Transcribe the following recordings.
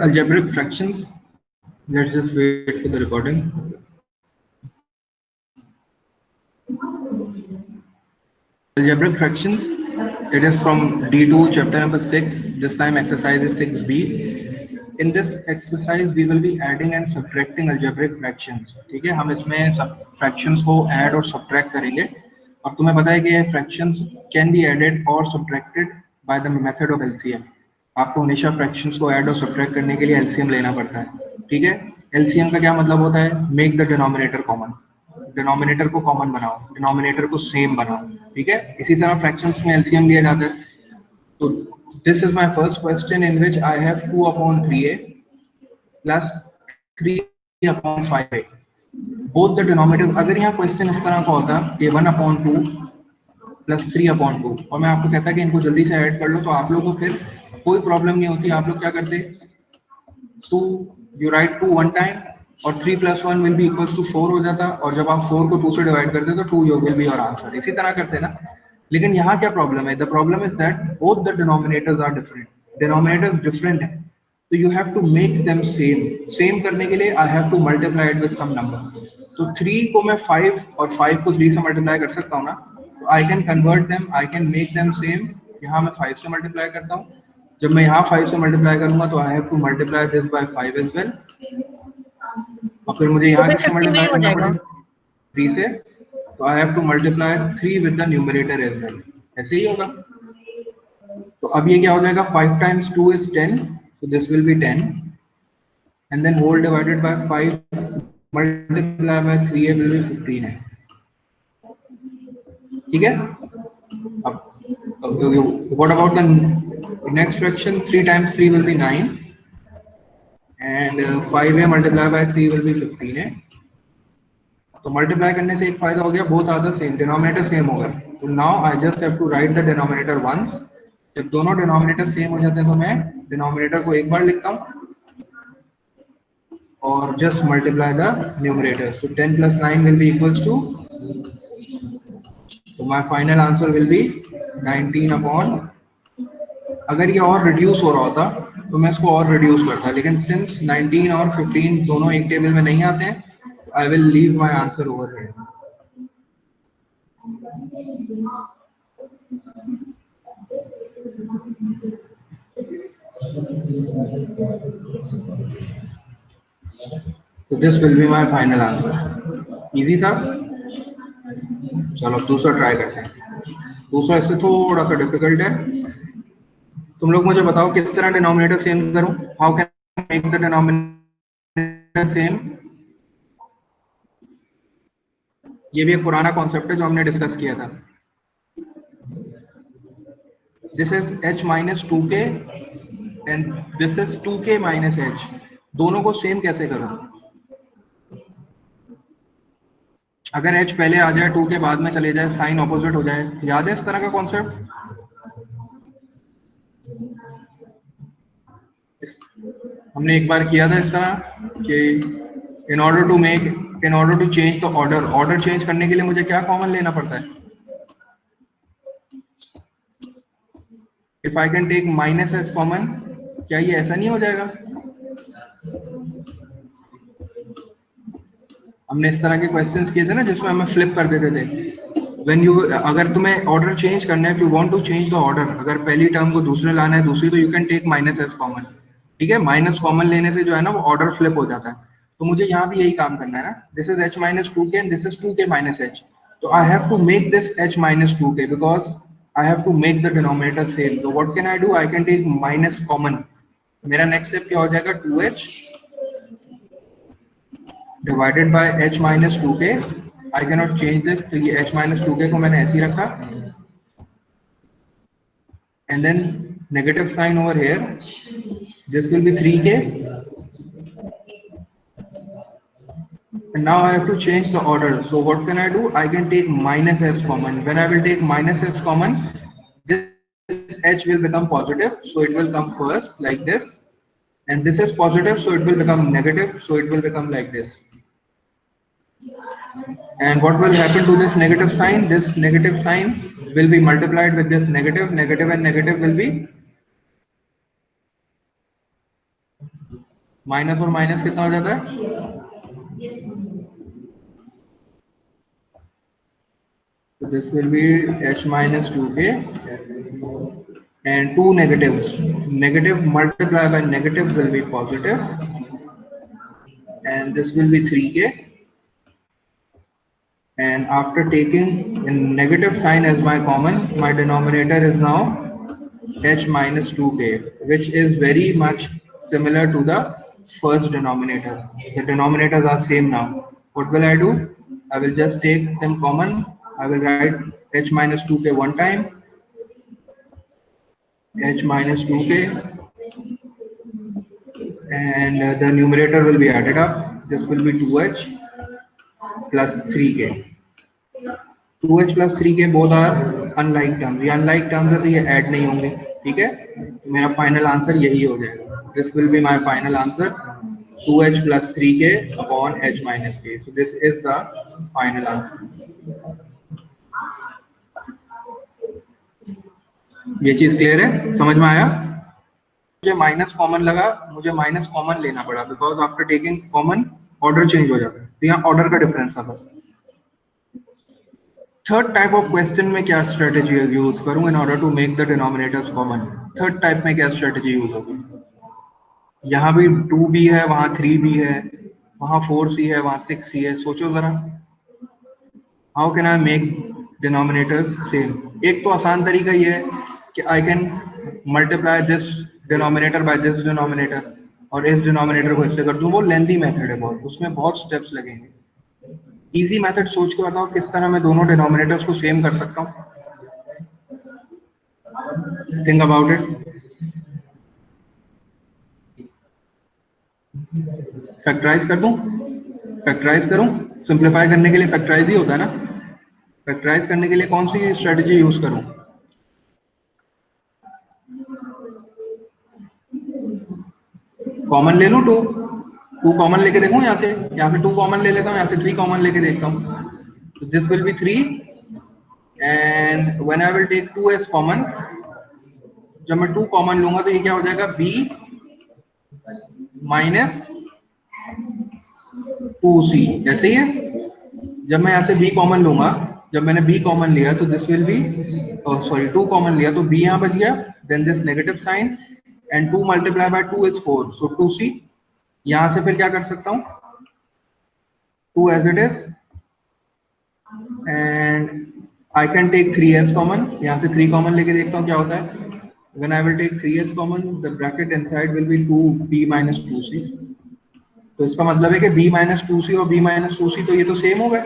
algebraic fractions. Let's just wait for the recording. Algebraic fractions. It is from D2 chapter number 6. This time exercise is 6b. In this exercise we will be adding and subtracting algebraic fractions. ठीक है, हम इसमें fractions को add और subtract करेंगे. और तुम्हें पता है कि ये fractions can be added or subtracted by the method of LCM. आपको हमेशा fractions को add और subtract करने के लिए LCM लेना पड़ता है. ठीक है, LCM का क्या मतलब होता है? Make the denominator common. Denominator को कॉमन बनाओ, डिनोमिनेटर को सेम बनाओ. ठीक है, इसी तरह फ्रैक्शंस में एलसीएम लिया जाता है. तो this is my first question in which I have 2/3a plus 3/5a both the denominators. अगर यहाँ क्वेश्चन इस तरह का होता कि 1/2 प्लस 3/2 और मैं आपको कहता कि इनको जल्दी से ऐड कर लो, तो आप लोगों को फिर कोई प्रॉब्लम नहीं होती. आप लोग क्या करते, 2 यू राइट 2 वन टाइम और 3 + 1 विल बी इक्वल्स टू 4 हो जाता. और जब आप 4 को 2 से डिवाइड करते तो 2 विल बी योर आंसर. इसी तरह करते ना. लेकिन यहाँ क्या प्रॉब्लम है? The problem is that both the denominators are different. Denominators different है, तो you have to make them same. Same करने के लिए I have to multiply it with some number. तो 3 को मैं 5 और 5 को 3 से मल्टीप्लाई कर सकता हूँ ना. तो I can convert them, I can make them same. यहाँ मैं 5 से मल्टीप्लाई करता हूँ. जब मैं यहाँ 5 से मल्टीप्लाई करूंगा तो I have to multiply this by 5 as well. और फिर मुझे यहाँ किससे मल्टीप्लाई करना पड़ेगा? 3 से. तो I have to multiply 3 with the numerator as well. ऐसे ही होगा. तो अब ये क्या हो जाएगा? 5 × 2 is 10, so this will be 10, and then whole divided by 5 multiply by 3a will be 15 है. ठीक है. अब what about the next fraction? 3 × 3 will be 9. And 5a multiplied by 3 will be 15 है. तो मल्टीप्लाई करने से एक फायदा हो गया, both are the same, denominator same होगा. तो now I just have to write the denominator once. जब दोनों डिनोमिनेटर सेम हो जाते हैं तो मैं डिनोमिनेटर को एक बार लिखता हूँ और जस्ट मल्टीप्लाई द न्यूमरेटर. तो 10 + 9 विल बी इक्वल्स टू, तो my final answer will be 19/. अगर ये और रिड्यूस हो रहा होता तो मैं इसको और रिड्यूस करता, लेकिन सिंस 19 और 15 दोनों एक टेबल में नहीं आते हैं, I will leave my answer over here. तो this will be my final answer. Easy था. चलो दूसरा ट्राई करते हैं. दूसरा इससे थोड़ा सा डिफिकल्ट है. तुम लोग मुझे बताओ किस तरह डिनोमिनेटर सेम करूं. How can make the denominator same. ये भी एक पुराना कॉन्सेप्ट है जो हमने डिस्कस किया था. This is h - 2k and this is 2k - h. दोनों को सेम कैसे करूं? अगर h पहले आ जाए, 2 के बाद में चले जाए, साइन ऑपोजिट हो जाए. याद है इस तरह का कॉन्सेप्ट? हमने एक बार किया था इस तरह कि in order to change the order change करने के लिए मुझे क्या कॉमन लेना पड़ता है? If I can take -s common, क्या ये ऐसा नहीं हो जाएगा? हमने इस तरह के क्वेश्चंस किए थे ना जिसमें हमें फ्लिप कर देते थे. व्हेन यू, अगर तुम्हें ऑर्डर चेंज करना है, you want to change the order, अगर पहली टर्म को दूसरे लाना है, दूसरी, तो you can take -s common. ठीक है, माइनस कॉमन लेने से जो है ना वो ऑर्डर फ्लिप हो जाता है. तो मुझे यहाँ भी यही काम करना है ना. This is h - 2k and this is 2k - h. तो I have to make this h - 2k because I have to make the denominator same. तो what can I do? I can take minus common. मेरा next step क्या हो जाएगा? 2h divided by h - 2k. I can not change this. तो ये h - 2k को मैंने ऐसे ही रखा and then negative sign over here. This will be 3k, and now I have to change the order. So what can I do? I can take -s common. When I will take -s common, this h will become positive, so it will come first like this, and this is positive, so it will become negative, so it will become like this. And what will happen to this negative sign? This negative sign will be multiplied with this negative, and negative will be minus और minus कितना हो जाता है? So this will be h minus 2k and two negatives. Negative multiplied by negative will be positive, and this will be 3k. And after taking a negative sign as my common, my denominator is now h minus 2k, which is very much similar to the first denominator. The denominators are same now. What will I do? I will just take them common. I will write h minus 2k one time, h minus 2k, and the numerator will be added up. This will be 2h plus 3k. 2h plus 3k both are unlike terms. ये unlike terms है तो ये add नहीं होंगे, ठीक है? तो मेरा final answer यही हो जाएगा. This will be my final answer, 2h plus 3k upon h minus k. So this is the final answer. ये चीज क्लियर है? समझ में आया? मुझे माइनस कॉमन लगा, मुझे माइनस कॉमन लेना पड़ा because after taking common order change हो जाता है, तो यहाँ ऑर्डर का डिफरेंस था बस. थर्ड टाइप ऑफ क्वेश्चन में क्या स्ट्रेटेजी यूज करूं in order to make the denominators common? Third type में क्या स्ट्रेटेजी यूज होगी? यहाँ भी 2b है, वहां 3b है, वहां 4c है, वहां 6c है. सोचो जरा, how can I make denominators same? एक तो आसान तरीका ये है कि I can multiply this denominator by this denominator और इस डिनोमिनेटर को इससे कर दूं. वो लेंथी मेथड है बहुत, उसमें बहुत स्टेप्स लगेंगे. इजी मेथड सोच के बताओ किस तरह मैं दोनों डिनोमिनेटर्स को सेम कर सकता हूँ. Think about it. फैक्टराइज कर दूं? फैक्टराइज करूं? सिंप्लीफाई करने के लिए फैक्टराइज ही होता है ना. फैक्टराइज करने के लिए कौन सी स्ट्रेटजी यूज करूं? कॉमन ले लूं. टू कॉमन लेके देखूं. यहाँ से 2 कॉमन ले लेता हूँ, यहाँ से 3 कॉमन लेके देखता हूँ. तो this will be 3 and when I will take 2s common, जब मैं 2 कॉमन लूंगा तो ये क्या हो जाएगा? b minus 2c. ऐसे ही है. जब मैं यहाँ से b कॉमन लूंगा, जब मैंने b कॉमन लिया तो this will be, sorry 2 common लिया तो b यहाँ बच गया, then this negative sign and 2 multiply by 2 is 4, so 2c. यहां से फिर क्या कर सकता हूं? 2 as it is and I can take 3s common. यहां से 3 कॉमन लेके देखता हूं क्या होता है. When I will take 3s common, the bracket inside will be 2b minus 2c. तो इसका मतलब है कि b minus 2c और b minus 2c तो ये तो सेम हो गए.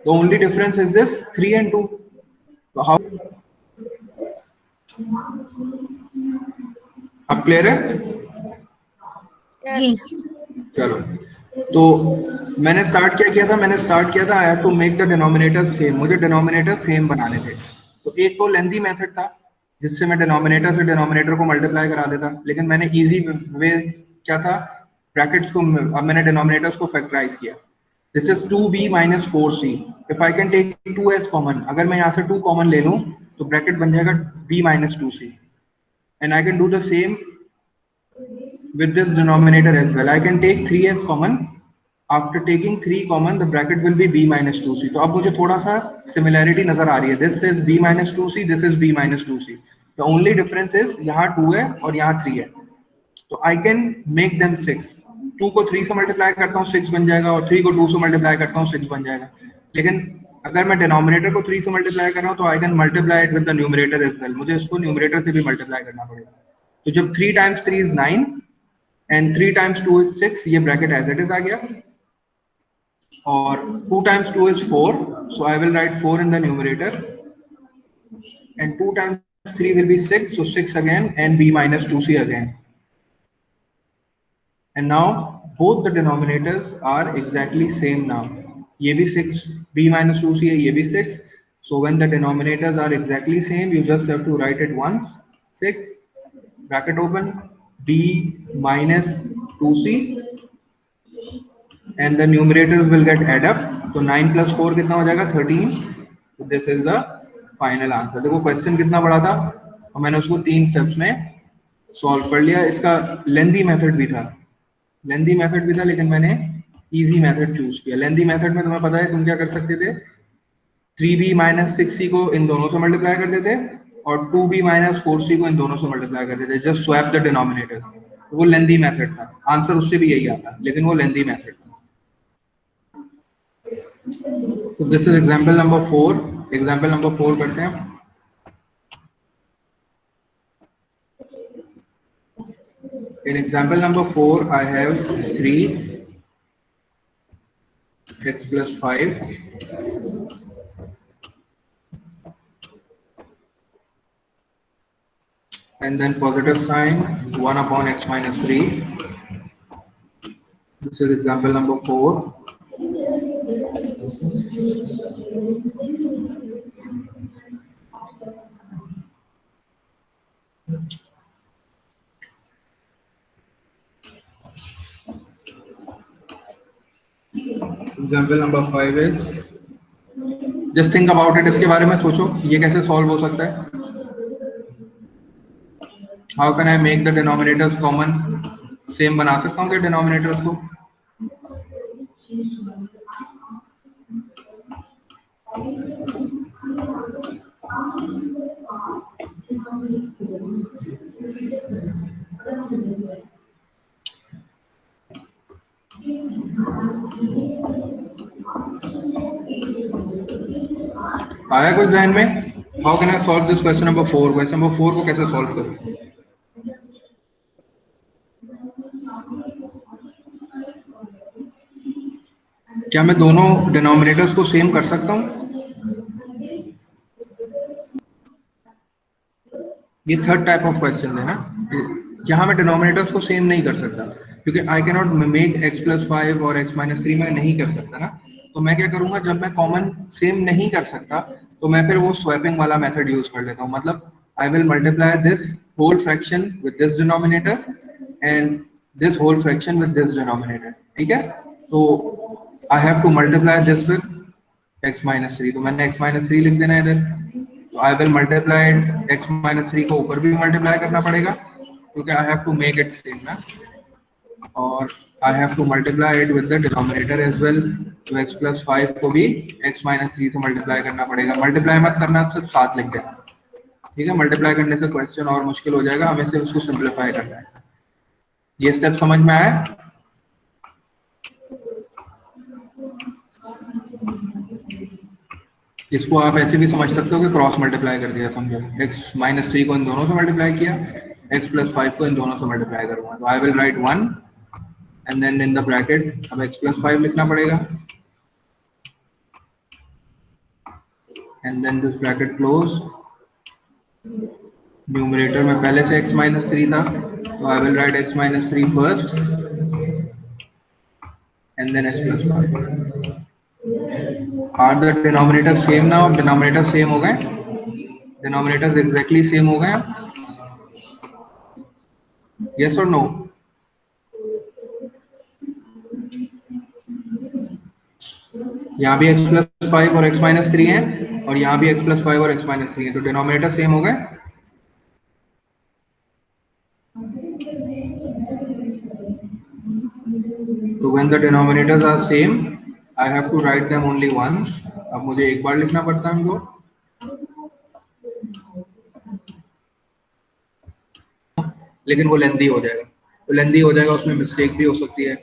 The only difference is this 3 and 2. तो how? अब क्लियर है? जी. चलो, तो मैंने स्टार्ट क्या किया था? मैंने स्टार्ट किया था I have to make the denominator same. मुझे डिनोमिनेटर सेम बनाने थे. तो एक तो लेंथी मेथड था जिससे मैं डिनोमिनेटर से डिनोमिनेटर को मल्टीप्लाई करा देता, लेकिन मैंने इजी वे क्या था? ब्रैकेट्स को, अब मैंने डिनोमिनेटर्स को फैक्टराइज किया. This is 2b minus 4c. If I can take 2s common, अगर मैं यहाँ से 2 कॉमन ले लूं तो ब्रैकेट बन जाएगा b minus 2c. And I can do the same with this denominator as well. I can take 3s common. After taking 3 common, the bracket will be b minus 2c. तो अब मुझे थोड़ा सा similarity नजर आ रही है. This is b minus 2c, this is b minus 2c. The only difference is यहाँ 2 है और यहाँ 3 है. तो I can make them 6. 2 को 3 से मल्टीप्लाई करता हूँ 6 बन जाएगा, और 3 को 2 से मल्टीप्लाई करता हूँ 6 बन जाएगा. लेकिन अगर मैं डिनोमिनेटर को 3 से मल्टीप्लाई कर रहा हूँ तो I can multiply it with the numerator as well. मुझे इसको न्यूमरेटर से भी मल्टीप्लाई करना पड़ेगा. तो जब 3 times 3 is 9 and 3 times 2 is 6, ये ब्रैकेट एज इट इज आ गया. और 2 times 2 is 4, so I will write 4 in the numerator, and 2 times 3 will be 6, so 6 again and b minus 2c again. And now both the denominators are exactly same now. ये भी 6, b minus 2c है, ये भी 6. So when the denominators are exactly same, you just have to write it once. 6 bracket open, b minus 2c, and the numerators will get add up. तो 9 plus 4 कितना हो जाएगा? 13. So this is the final answer. देखो question कितना बड़ा था और मैंने उसको 3 स्टेप्स में सॉल्व कर लिया. इसका लेंथी मेथड भी था. लेंदी मेथड भी था लेकिन मैंने इजी मेथड चूज किया। लेंदी मेथड में तुम्हें पता है तुम क्या कर सकते थे, 3b माइनस 6c को इन दोनों से मल्टीप्लाई कर देते और 2b माइनस 4c को इन दोनों से मल्टीप्लाई कर देते, जस्ट स्वैप द डिनोमिनेटर। तो वो लेंदी मेथड था, आंसर उससे भी यही आता, लेकिन वो लेंदी मेथड था। So this is example number 4. Example number 4 करते हैं। In example number 4, I have 3x plus 5 and then positive sign 1 upon x minus 3. This is example number 4. Example number 5 is, just think about it, इसके बारे में सोचो ये कैसे solve हो सकता है। How can I make the denominators common? Same बना सकता हूँ क्या डिनोमिनेटर्स को? आया कुछ ध्यान में? How can I solve this question number 4? Question number 4 को कैसे सॉल्व करूं? क्या मैं दोनों डिनोमिनेटर्स को सेम कर सकता हूं? ये थर्ड टाइप ऑफ क्वेश्चन है ना, यहाँ मैं डिनोमिनेटर्स को सेम नहीं कर सकता क्योंकि आई can not make x plus 5 और x माइनस 3 मैं नहीं कर सकता ना। तो मैं क्या करूंगा, जब मैं कॉमन सेम नहीं कर सकता तो मैं फिर वो स्वैपिंग वाला मेथड यूज कर लेता हूँ। मतलब I will multiply this whole fraction with this denominator and this whole fraction with this denominator, ठीक है। तो I have to multiply this with x minus 3, तो मैंने x माइनस 3 लिख देना है इधर। तो I will multiply x minus 3 को ऊपर भी मल्टीप्लाई करना पड़ेगा क्योंकि I have to make it same ना, और I have to multiply it with the denominator as well. तो x प्लस 5 को भी x माइनस 3 से मल्टीप्लाई करना पड़ेगा। मल्टीप्लाई मत करना, सिर्फ 7 लिख देना, ठीक है। मल्टीप्लाई करने से क्वेश्चन और मुश्किल हो जाएगा, हमें सिर्फ उसको सिंप्लीफाई करना है। ये स्टेप समझ में आया? इसको आप ऐसे भी समझ सकते हो कि क्रॉस मल्टीप्लाई कर दिया, समझो। x माइनस 3 को इन दोनों से मल्टीप्लाई किया, x प्लस 5 को इन दोनों से मल्टीप्लाई करूंगा। तो I will write 1 and then in the bracket अब x प्लस 5 लिखना पड़ेगा and then this bracket close. Numerator में पहले से x माइनस 3 था तो I will write x minus 3 first and then x plus 5। Are the denominator same now? Denominator same हो गए, denominators exactly same हो गए। Yes or no? यहाँ भी x प्लस 5 और x माइनस 3 है और यहाँ भी x प्लस 5 और x माइनस 3 है, तो डिनोमिनेटर सेम हो गए। तो when the denominators are same, I have to write them only once। अब मुझे एक बार लिखना पड़ता है इनको, लेकिन वो लेंदी हो जाएगा। तो लेंदी हो जाएगा, उसमें मिस्टेक भी हो सकती है।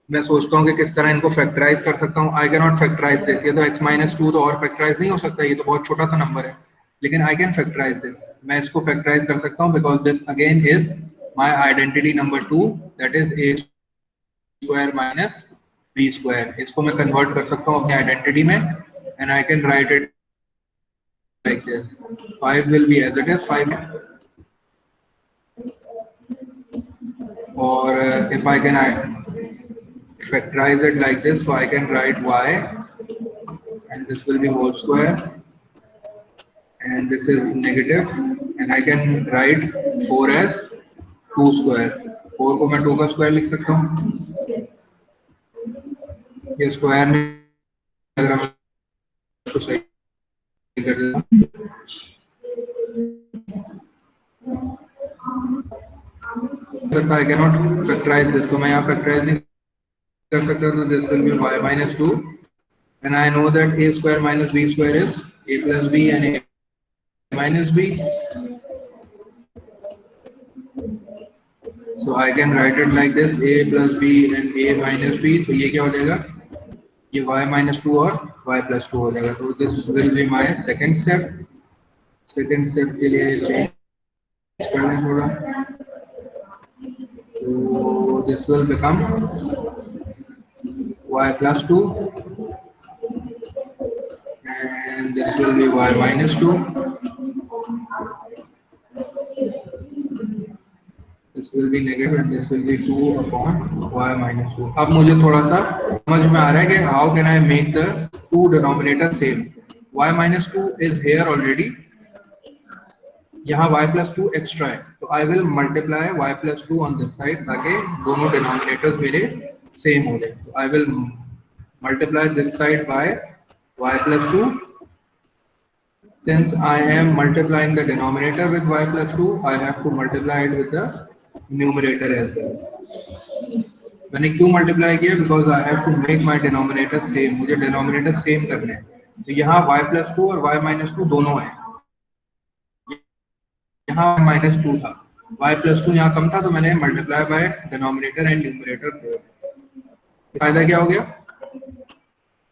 मैं सोचता हूँ कि किस तरह इनको फैक्टराइज कर सकता हूँ। I can not factorise this, ये तो x माइनस 2 तो और फैक्टराइज नहीं हो सकता, ये तो बहुत छोटा सा नंबर है। लेकिन आई कैन फैक्टराइज दिस, मैं इसको फैक्टराइज कर सकता हूँ because this again is my identity number 2, that is a square minus b square. इसको मैं कन्वर्ट कर सकता हूँ अपनी आइडेंटिटी में and I can write it like this. 5 will be as it is 5, और if I can factorize it like this, so I can write y and this will be whole square and this is negative and I can write 4 as 2 square। 4 को मैं 2 का square लिख सकता हूँ। ये square में अगर हम तो सही कर देता, I cannot factorize this, तो मैं यहाँ factorize नहीं कर सकता, तो this will be y minus 2, and I know that a square minus b square is a plus b and a minus b, so I can write it like this, a plus b and a minus b, तो ये क्या हो जाएगा, ये y minus 2 और y plus 2 हो जाएगा, तो this will be my second step के लिए change कर लें थोड़ा, so this will become y plus 2 and this will be y minus 2, this will be negative and this will be 2 upon y minus 2. अब मुझे थोड़ा सा समझ में आ रहा है कि how can I make the two denominator same. y minus 2 is here already, यहाँ y plus 2 extra है, तो I will multiply y plus 2 on this side ताकि दोनों denominators मेरे same हो जाए. तो I will multiply this side by y plus 2. Since I am multiplying the denominator with y plus 2, I have to multiply it with the numerator as well. मैंने क्यों multiply किया? Because I have to make my denominator same. मुझे denominator same करने हैं. तो यहाँ y plus 2 और y minus 2 दोनों हैं. यहाँ minus 2 था, y plus 2 यहाँ कम था, तो मैंने multiply by denominator and numerator. फायदा क्या हो गया?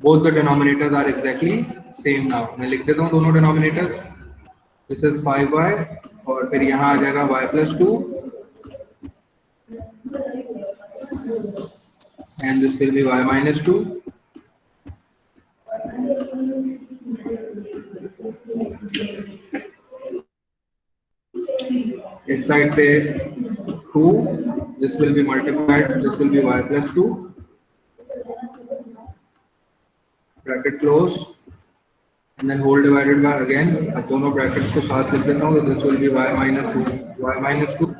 Both the denominators are exactly same now. मैं लिख देता हूँ दोनों denominators. This is 5y और फिर यहाँ आ जाएगा y plus 2 and this will be y minus 2. इस साइड पे 2, this will be multiplied, this will be y plus 2. Bracket close and then whole divided by again, अब दोनों brackets को साथ लिख देता हूँ, तो this will be y minus 2 and y plus 2.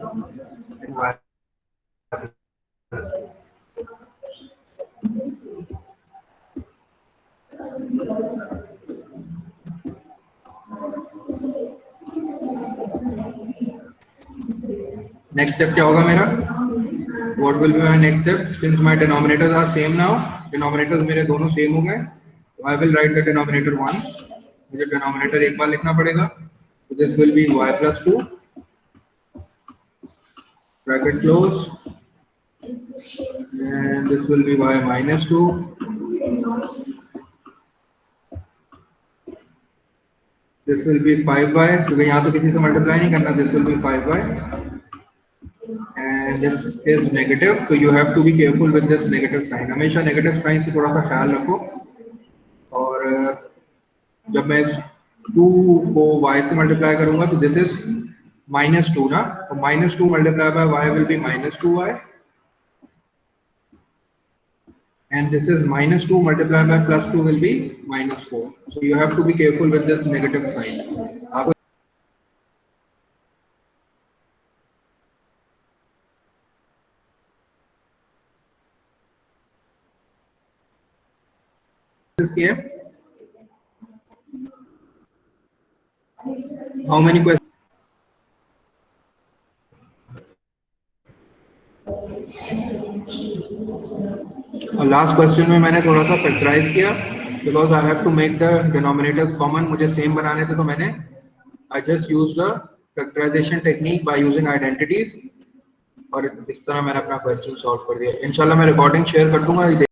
Next step क्या होगा मेरा? What will be my next step? Since my denominators are same now, denominators मेरे दोनों same हो गए, I will write the denominator once. मुझे denominator एक बार लिखना पड़ेगा. So this will be y plus 2. Bracket close. And this will be y minus 2. This will be 5y. क्योंकि यहाँ तो किसी से multiply नहीं करना. This will be 5y. And this is negative, so you have to be careful with this negative sign. हमेशा negative sign से थोड़ा सा ख्याल रखो. और जब मैं इस 2 को y से multiply करूँगा, तो this is minus 2 ना, तो minus 2 multiplied by y will be minus 2y, and this is minus 2 multiplied by plus 2 will be minus 4. So you have to be careful with this negative sign. आपको किया? How many questions? और last question में मैंने थोड़ा सा factorise किया, because I have to make the denominators common. मुझे same बनाने थे, तो मैंने I just use the factorisation technique by using identities, और इस तरह मैंने अपना क्वेश्चन सॉल्व कर दिया. इंशाल्लाह मैं रिकॉर्डिंग शेयर कर दूंगा.